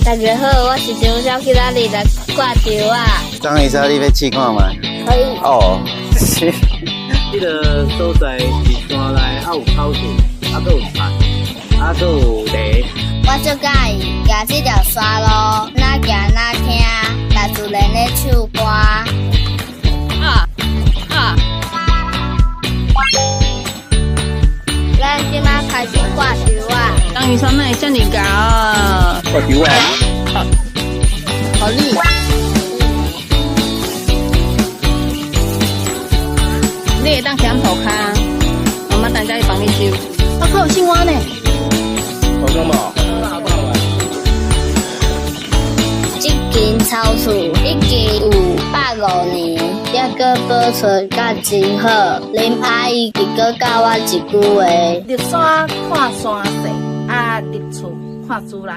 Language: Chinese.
大家好，我是张小去哪里来挂球啊？张医生，你要试看吗？可以。哦，是。这个所在是山内，有草树，还有田，还有地。我最介意行这条山路，哪行哪听，大自然咧唱歌。咱今仔开始挂球啊！张医生哪会遮尔高啊？挂球啊！好厉害！你会当捡涂骹，妈妈等下去帮你收。我靠，有青蛙呢！好香吗？这间草厝已经有150年，还阁保存甲真好。林阿姨伊阁教我一句话：入山看山势，入厝看主人